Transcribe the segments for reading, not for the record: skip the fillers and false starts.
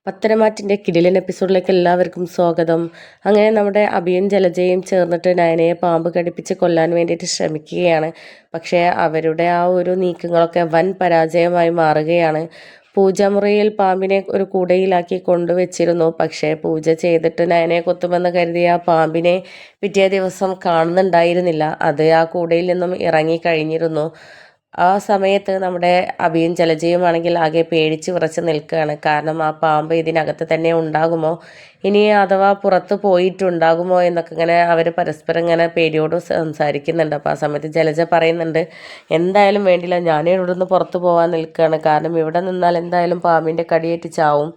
പത്തരമാറ്റിൻ്റെ കിടിലൻ എപ്പിസോഡിലേക്ക് എല്ലാവർക്കും സ്വാഗതം. അങ്ങനെ നമ്മുടെ അഭിയും ജലജയും ചേർന്നിട്ട് നയനയെ പാമ്പ് കടിപ്പിച്ച് കൊല്ലാൻ വേണ്ടിയിട്ട് ശ്രമിക്കുകയാണ്. പക്ഷേ അവരുടെ ആ ഒരു നീക്കങ്ങളൊക്കെ വൻ പരാജയമായി മാറുകയാണ്. പൂജാമുറിയിൽ പാമ്പിനെ ഒരു കൂടയിലാക്കി കൊണ്ടുവച്ചിരുന്നു. പക്ഷേ പൂജ ചെയ്തിട്ട് നയനയെ കൊത്തുമെന്ന് കരുതിയ ആ പാമ്പിനെ പിറ്റേ ദിവസം കാണുന്നുണ്ടായിരുന്നില്ല. അത് ആ കൂടയിൽ നിന്നും ഇറങ്ങിക്കഴിഞ്ഞിരുന്നു. ആ സമയത്ത് നമ്മുടെ അഭിയും ജലജയുമാണെങ്കിൽ ആകെ പേടിച്ച് വിറച്ച് നിൽക്കുകയാണ്. കാരണം ആ പാമ്പ് ഇതിനകത്ത് തന്നെ ഉണ്ടാകുമോ, ഇനി അഥവാ പുറത്ത് പോയിട്ടുണ്ടാകുമോ എന്നൊക്കെ ഇങ്ങനെ അവർ പരസ്പരം ഇങ്ങനെ പേടിയോട് സംസാരിക്കുന്നുണ്ട്. അപ്പോൾ ആ സമയത്ത് ജലജ പറയുന്നുണ്ട്, എന്തായാലും വേണ്ടില്ല, ഞാൻ ഇവിടുന്ന് പുറത്ത് പോകാൻ നിൽക്കുകയാണ്. കാരണം ഇവിടെ നിന്നാൽ എന്തായാലും പാമ്പിൻ്റെ കടിയേറ്റ് ചാവും.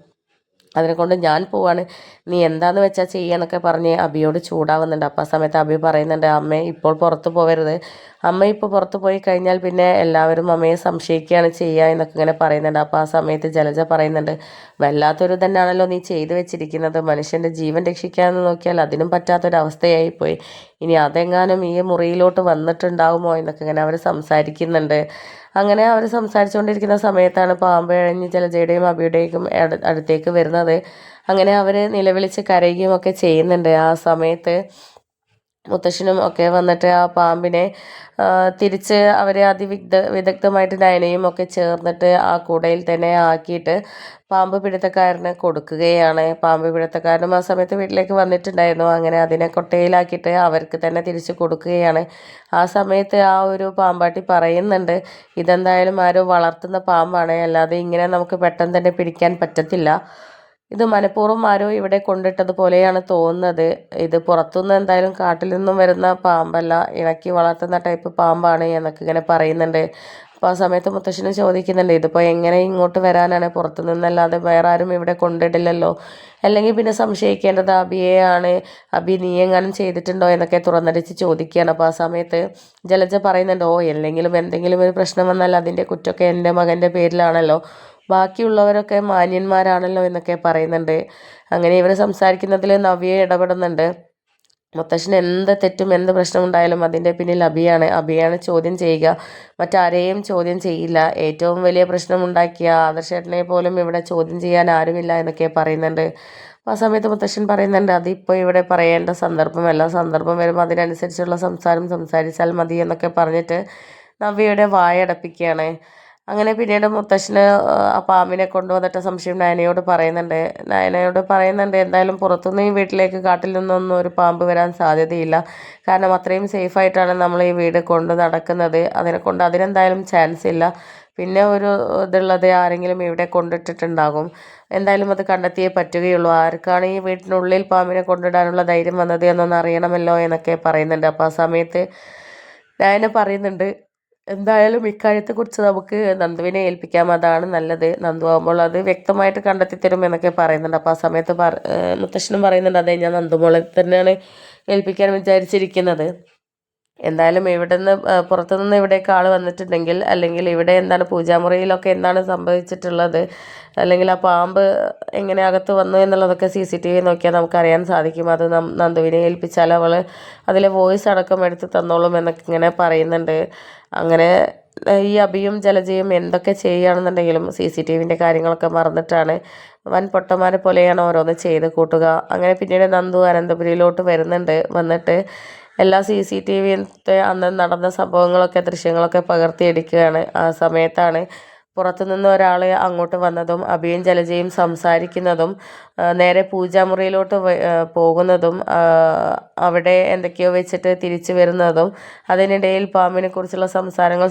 അതിനെക്കൊണ്ട് ഞാൻ പോവാണ്, നീ എന്താന്ന് വെച്ചാൽ ചെയ്യാന്നൊക്കെ പറഞ്ഞ് അബിയോട് ചൂടാവുന്നുണ്ട്. അപ്പോൾ ആ സമയത്ത് അബി പറയുന്നുണ്ട്, അമ്മേ ഇപ്പോൾ പുറത്ത് പോകരുത്, അമ്മ ഇപ്പോൾ പുറത്ത് പോയി കഴിഞ്ഞാൽ പിന്നെ എല്ലാവരും അമ്മയെ സംശയിക്കുകയാണ് ചെയ്യുക എന്നൊക്കെ ഇങ്ങനെ പറയുന്നുണ്ട്. അപ്പോൾ ആ സമയത്ത് ജലജ പറയുന്നുണ്ട്, വല്ലാത്തൊരു തന്നെയാണല്ലോ നീ ചെയ്തു വെച്ചിരിക്കുന്നത്, മനുഷ്യൻ്റെ ജീവൻ രക്ഷിക്കാമെന്ന് നോക്കിയാൽ അതിനും പറ്റാത്തൊരവസ്ഥയായിപ്പോയി, ഇനി അതെങ്ങാനും ഈ മുറിയിലോട്ട് വന്നിട്ടുണ്ടാവുമോ എന്നൊക്കെ ഇങ്ങനെ അവർ സംസാരിക്കുന്നുണ്ട്. അങ്ങനെ അവർ സംസാരിച്ചുകൊണ്ടിരിക്കുന്ന സമയത്താണ് പാമ്പ് ഇഴഞ്ഞ് ജലജയുടെയും അബിയുടെയും അടുത്തേക്ക് വരുന്നത്. അങ്ങനെ അവർ നിലവിളിച്ച് കരയുകയും ഒക്കെ ചെയ്യുന്നുണ്ട്. ആ സമയത്ത് മുത്തശ്ശനും ഒക്കെ വന്നിട്ട് ആ പാമ്പിനെ തിരിച്ച് അവരെ വിദഗ്ധമായിട്ട് നയനയും ഒക്കെ ചേർന്നിട്ട് ആ കൂടയിൽ തന്നെ ആക്കിയിട്ട് പാമ്പ് പിടുത്തക്കാരന് കൊടുക്കുകയാണ്. പാമ്പ് പിടുത്തക്കാരനും ആ സമയത്ത് വീട്ടിലേക്ക് വന്നിട്ടുണ്ടായിരുന്നു. അങ്ങനെ അതിനെ കൊട്ടയിലാക്കിയിട്ട് അവർക്ക് തന്നെ തിരിച്ച് കൊടുക്കുകയാണ്. ആ സമയത്ത് ആ ഒരു പാമ്പാട്ടി പറയുന്നുണ്ട്, ഇതെന്തായാലും ആരോ വളർത്തുന്ന പാമ്പാണ്, അല്ലാതെ ഇങ്ങനെ നമുക്ക് പെട്ടെന്ന് തന്നെ പിടിക്കാൻ പറ്റത്തില്ല, ഇത് മനഃപൂർവ്വം ആരോ ഇവിടെ കൊണ്ടിട്ടതുപോലെയാണ് തോന്നുന്നത്, ഇത് പുറത്തുനിന്ന് എന്തായാലും കാട്ടിൽ നിന്നും വരുന്ന പാമ്പല്ല, ഇണക്കി വളർത്തുന്ന ടൈപ്പ് പാമ്പാണ് എന്നൊക്കെ ഇങ്ങനെ പറയുന്നുണ്ട്. അപ്പോൾ ആ സമയത്ത് മുത്തശ്ശനും ചോദിക്കുന്നുണ്ട്, ഇതിപ്പോൾ എങ്ങനെ ഇങ്ങോട്ട് വരാനാണ്, പുറത്തു നിന്നല്ലാതെ വേറെ ആരും ഇവിടെ കൊണ്ടിടില്ലല്ലോ, അല്ലെങ്കിൽ പിന്നെ സംശയിക്കേണ്ടത് അബിയെയാണ്, അബി നീ എങ്ങാനും ചെയ്തിട്ടുണ്ടോ എന്നൊക്കെ തുറന്നടിച്ച് ചോദിക്കുകയാണ്. അപ്പോൾ ആ സമയത്ത് ജലജ പറയുന്നുണ്ട്, ഓ എന്തെങ്കിലും ഒരു പ്രശ്നം വന്നാൽ അതിൻ്റെ കുറ്റമൊക്കെ എൻ്റെ മകൻ്റെ പേരിലാണല്ലോ, ബാക്കിയുള്ളവരൊക്കെ മാന്യന്മാരാണല്ലോ എന്നൊക്കെ പറയുന്നുണ്ട്. അങ്ങനെ ഇവർ സംസാരിക്കുന്നതിൽ നവ്യ ഇടപെടുന്നുണ്ട്. മുത്തശ്ശന് എന്ത് തെറ്റും എന്ത് പ്രശ്നമുണ്ടായാലും അതിൻ്റെ പിന്നിൽ അബിയാണ് ചോദ്യം ചെയ്യുക, മറ്റാരെയും ചോദ്യം ചെയ്യില്ല, ഏറ്റവും വലിയ പ്രശ്നമുണ്ടാക്കിയ ആദർശേട്ടനെ പോലും ഇവിടെ ചോദ്യം ചെയ്യാൻ ആരുമില്ല എന്നൊക്കെ പറയുന്നുണ്ട്. ആ സമയത്ത് മുത്തശ്ശൻ പറയുന്നുണ്ട്, അതിപ്പോൾ ഇവിടെ പറയേണ്ട സന്ദർഭമല്ല, സന്ദർഭം വരുമ്പോൾ അതിനനുസരിച്ചുള്ള സംസാരം സംസാരിച്ചാൽ മതി എന്നൊക്കെ പറഞ്ഞിട്ട് നവ്യയുടെ വായടപ്പിക്കുകയാണ്. അങ്ങനെ പിന്നീട് മുത്തശ്ശന് ആ പാമ്പിനെ കൊണ്ടുവന്നിട്ട് സംശയം നയനയോട് പറയുന്നുണ്ട് എന്തായാലും പുറത്തുനിന്ന് ഈ വീട്ടിലേക്ക് കാട്ടിൽ നിന്നൊന്നും ഒരു പാമ്പ് വരാൻ സാധ്യതയില്ല, കാരണം അത്രയും സേഫായിട്ടാണ് നമ്മൾ ഈ വീട് കൊണ്ട് നടക്കുന്നത്, അതിനെന്തായാലും ചാൻസ് ഇല്ല, പിന്നെ ഒരു ഇതുള്ളത് ആരെങ്കിലും ഇവിടെ കൊണ്ടിട്ടിട്ടുണ്ടാകും, എന്തായാലും അത് കണ്ടെത്തിയേ പറ്റുകയുള്ളൂ, ആർക്കാണ് ഈ വീട്ടിനുള്ളിൽ പാമ്പിനെ കൊണ്ടിടാനുള്ള ധൈര്യം വന്നത് എന്നൊന്ന് അറിയണമല്ലോ എന്നൊക്കെ പറയുന്നുണ്ട്. അപ്പോൾ ആ സമയത്ത് നയന പറയുന്നുണ്ട്, എന്തായാലും ഇക്കാര്യത്തെക്കുറിച്ച് നമുക്ക് നന്ദുവിനെ ഏൽപ്പിക്കാം, അതാണ് നല്ലത്, നന്ദു ആകുമ്പോൾ അത് വ്യക്തമായിട്ട് കണ്ടെത്തി തരും എന്നൊക്കെ പറയുന്നുണ്ട്. അപ്പോൾ ആ സമയത്ത് മുത്തശ്ശനും പറയുന്നുണ്ട്, അതെ ഞാൻ നന്ദുമോളെ തന്നെയാണ് ഏൽപ്പിക്കാൻ വിചാരിച്ചിരിക്കുന്നത്, എന്തായാലും ഇവിടുന്ന് പുറത്തുനിന്ന് ഇവിടേക്ക് ആൾ വന്നിട്ടുണ്ടെങ്കിൽ, അല്ലെങ്കിൽ ഇവിടെ എന്താണ് പൂജാമുറിയിലൊക്കെ എന്താണ് സംഭവിച്ചിട്ടുള്ളത്, അല്ലെങ്കിൽ ആ പാമ്പ് എങ്ങനെ അകത്ത് വന്നു എന്നുള്ളതൊക്കെ CCTV നോക്കിയാൽ നമുക്കറിയാൻ സാധിക്കും, അത് നന്ദുവിനെ ഏൽപ്പിച്ചാൽ അവൾ അതിലെ വോയിസ് അടക്കം എടുത്ത് തന്നോളും എന്നൊക്കെ ഇങ്ങനെ പറയുന്നുണ്ട്. അങ്ങനെ ഈ അഭിയും ജലജയും എന്തൊക്കെ ചെയ്യുകയാണെന്നുണ്ടെങ്കിലും CCTVൻ്റെ കാര്യങ്ങളൊക്കെ മറന്നിട്ടാണ് വൻ പൊട്ടന്മാരെ പോലെയാണ് ഓരോന്ന് ചെയ്ത് കൂട്ടുക. അങ്ങനെ പിന്നീട് നന്ദു അനന്തപുരിയിലോട്ട് വന്നിട്ട് എല്ലാ CCTVത്തെ അന്ന് നടന്ന സംഭവങ്ങളൊക്കെ ദൃശ്യങ്ങളൊക്കെ പകർത്തിയെടുക്കുകയാണ്. ആ സമയത്താണ് പുറത്തുനിന്ന് ഒരാൾ അങ്ങോട്ട് വന്നതും അഭിയും ജലജയും സംസാരിക്കുന്നതും നേരെ പൂജാമുറിയിലോട്ട് പോകുന്നതും അവിടെ എന്തൊക്കെയോ വെച്ചിട്ട് തിരിച്ചു വരുന്നതും അതിനിടയിൽ പാമ്പിനെ കുറിച്ചുള്ള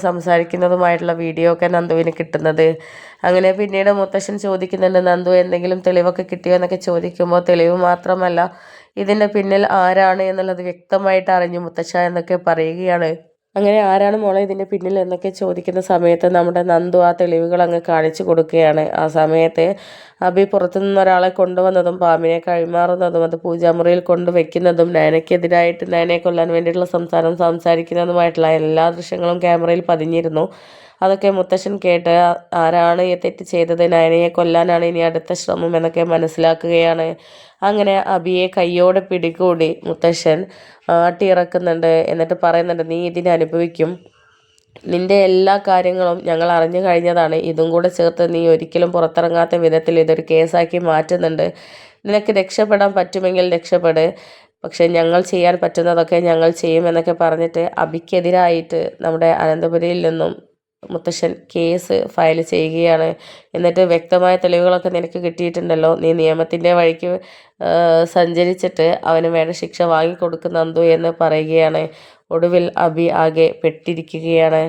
സംസാരിക്കുന്നതുമായിട്ടുള്ള വീഡിയോ ഒക്കെ നന്ദുവിന് കിട്ടുന്നത്. അങ്ങനെ പിന്നീട് മുത്തശ്ശൻ ചോദിക്കുന്നുണ്ട്, നന്ദു എന്തെങ്കിലും തെളിവൊക്കെ കിട്ടിയോ എന്നൊക്കെ ചോദിക്കുമ്പോൾ, തെളിവ് മാത്രമല്ല ഇതിൻ്റെ പിന്നിൽ ആരാണ് എന്നുള്ളത് വ്യക്തമായിട്ട് അറിഞ്ഞു മുത്തശ്ശ എന്നൊക്കെ പറയുകയാണ്. അങ്ങനെ ആരാണ് മോളെ ഇതിൻ്റെ പിന്നിൽ എന്നൊക്കെ ചോദിക്കുന്ന സമയത്ത് നമ്മുടെ നന്ദു ആ തെളിവുകൾ അങ്ങ് കാണിച്ചു കൊടുക്കുകയാണ്. ആ സമയത്ത് അബി പുറത്തുനിന്ന് ഒരാളെ കൊണ്ടുവന്നതും പാമ്പിനെ കൈമാറുന്നതും അത് പൂജാമുറിയിൽ കൊണ്ടുവയ്ക്കുന്നതും നയനയ്ക്കെതിരായിട്ട് നയനയെ കൊല്ലാൻ വേണ്ടിയിട്ടുള്ള സംസാരിക്കുന്നതുമായിട്ടുള്ള എല്ലാ ദൃശ്യങ്ങളും ക്യാമറയിൽ പതിഞ്ഞിരുന്നു. അതൊക്കെ മുത്തശ്ശൻ കേട്ട് ആരാണ് ഈ തെറ്റ് ചെയ്തത്, നയനയെ കൊല്ലാനാണ് ഇനി അടുത്ത ശ്രമം എന്നൊക്കെ മനസ്സിലാക്കുകയാണ്. അങ്ങനെ അബിയെ കയ്യോടെ പിടികൂടി മുത്തശ്ശൻ ആട്ടിയിറക്കുന്നുണ്ട്. എന്നിട്ട് പറയുന്നുണ്ട്, നീ ഇതിനെ അനുഭവിക്കും, നിൻ്റെ എല്ലാ കാര്യങ്ങളും ഞങ്ങൾ അറിഞ്ഞു കഴിഞ്ഞതാണ്. ഇതും കൂടെ ചേർത്ത് നീ ഒരിക്കലും പുറത്തിറങ്ങാത്ത വിധത്തിൽ ഇതൊരു കേസാക്കി മാറ്റുന്നുണ്ട്. നിനക്ക് രക്ഷപ്പെടാൻ പറ്റുമെങ്കിൽ രക്ഷപ്പെട്. പക്ഷെ ഞങ്ങൾ ചെയ്യാൻ പറ്റുന്നതൊക്കെ ഞങ്ങൾ ചെയ്യുമെന്നൊക്കെ പറഞ്ഞിട്ട് അബിക്കെതിരായിട്ട് നമ്മുടെ അനന്തപുരിയിൽ നിന്നും മുത്തശ്ശൻ കേസ് ഫയൽ ചെയ്യുകയാണ്. എന്നിട്ട് വ്യക്തമായ തെളിവുകളൊക്കെ നിനക്ക് കിട്ടിയിട്ടുണ്ടല്ലോ, നീ നിയമത്തിൻ്റെ വഴിക്ക് സഞ്ചരിച്ചിട്ട് അവന് വേണ്ട ശിക്ഷ വാങ്ങിക്കൊടുക്കും നന്ദു എന്ന് പറയുകയാണ്. ഒടുവിൽ അബി ആകെ പെട്ടിരിക്കുകയാണ്.